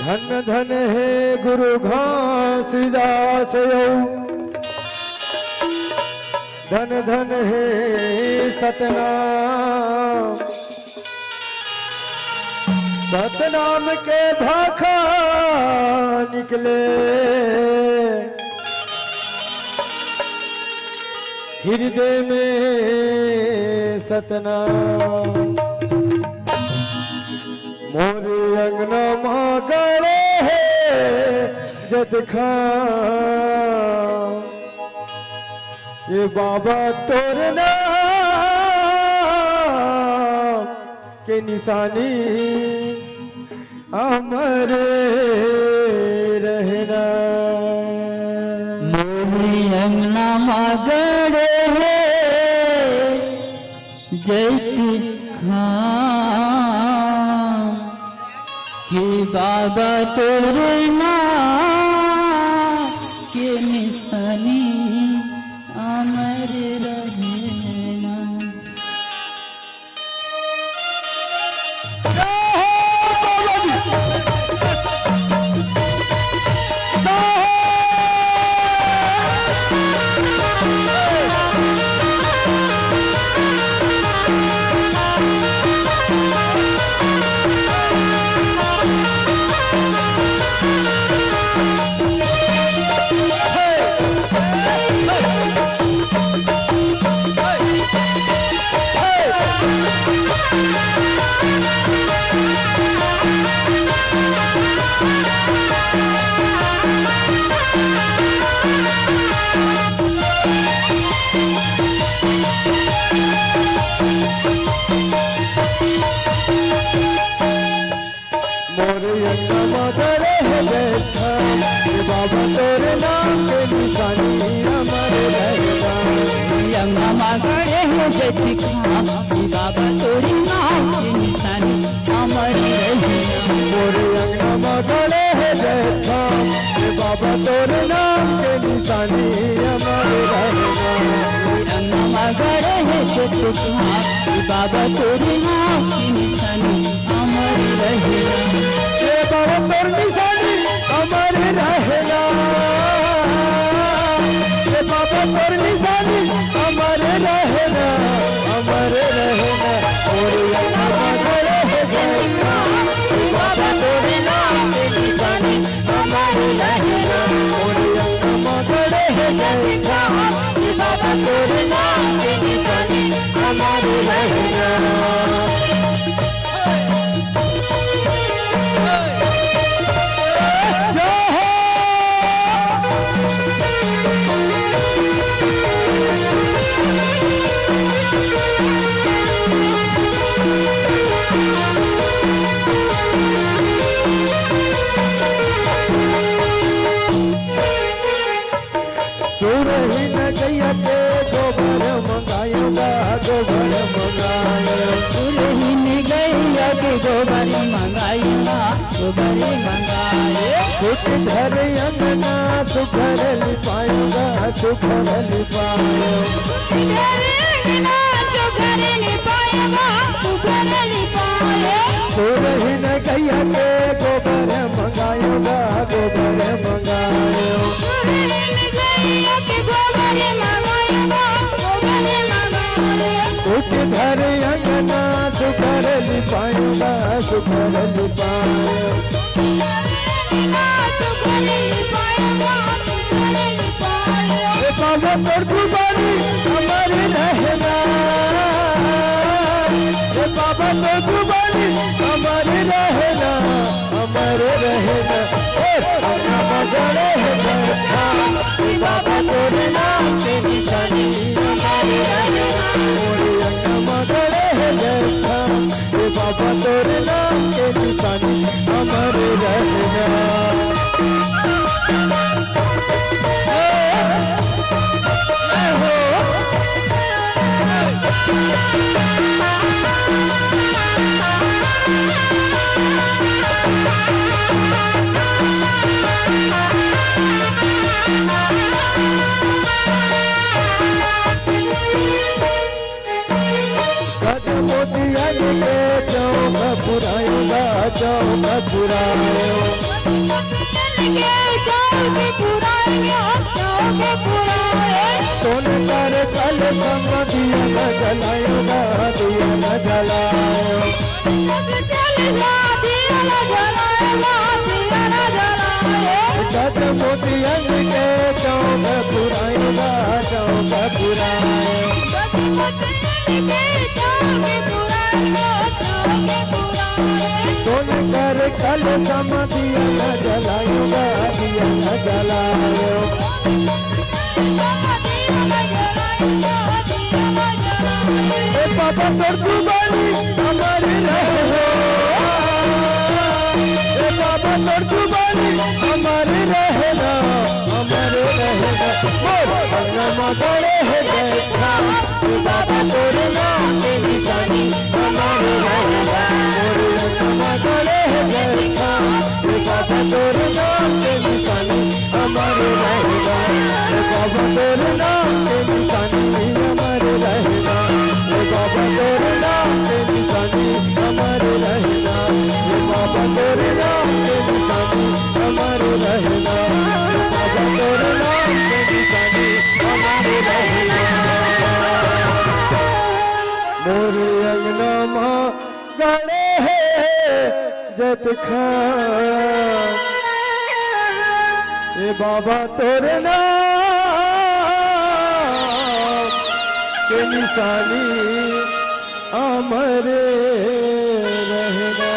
धन धन है गुरु घासीदास धन धन है सतनाम सतनाम के भाखा निकले हृदय में सतनाम मोरे अंगना मागड़े जत खां ये बाबा तोरे नाम के निशानी अमर रहना मोरे अंगना मागड़े जत खां के बाबा तोरे नाम के निशानी अमर रहना। बाबा तोरे नाम के निशानी अमर रहना अंगना मागड़े हो जत खां बाबा तोरे नाम के निशानी अमर रहना। मोरे अंगना मागड़े है जत खां बाबा तोरे नाम के निशानी अमर रहना अंगना मागड़े है जत खां बाबा तोरे नाम के निशानी अमर रहना। बाबा तोर निशानी अमर रहना बाबा तोर निशानी अमर रहना अमर रहना और मागड़े है बाबा तोरे नाम के निशानी अमर रहना और मागड़े है बाबा तोरे नाम के निशानी अमर रहना। सुरहीन गैया के गोबर मंगायूंगा गोबर मंगायो सुरहीन गैया के गोबर मंगायूंगा गोबर मंगाए कुछ घर अंगना सुखर लिपायूंगा सुखर लिपायो सुरहीन गैया के गोबर मंगायूंगा गोबर मंगायो कुछ घर अंगना सुखर लिपायूंगा सुखर लिपायो बाबा तोर कुर्बानी अमर रहना बाबा तोर कुर्बानी अमर रहना अमर रहना मगड़े बाबा तोरे नाम के निशानी अमर रहना मगड़े बाबा तोरे नाम के निशानी अमर रहना। सुन कर कल सम दिया न जलायो गा, दिया न जलायो। गज मोतियन के चौक पुरायो गा, चौक पुरायो। सुन कर कल सम दिया न जलायो गा, दिया न जलायो। बाबा तोर जुबानी हमारी रहे, बाबा तोर जुबानी हमारी रहेगा, हमारे रहेगा। मगड़े है देखा बाबा तोर नाम के निशानी हमारे रहेगा। मगड़े है देखा बाबा तोर नाम के निशानी हमारे रहेगा। बाबा तोर नाम के निशानी हमारे रहेगा। बाबा तोर नाम के निशानी हमारे रहेगा। बाबा तोर नाम के निशानी हमारे रहेगा। बाबा तोर नाम के निशानी हमारे रहेगा। मोरे अंगना माँ गड़े है जत खान, ए बाबा तोर नाम के निशानी अमर रहेगा।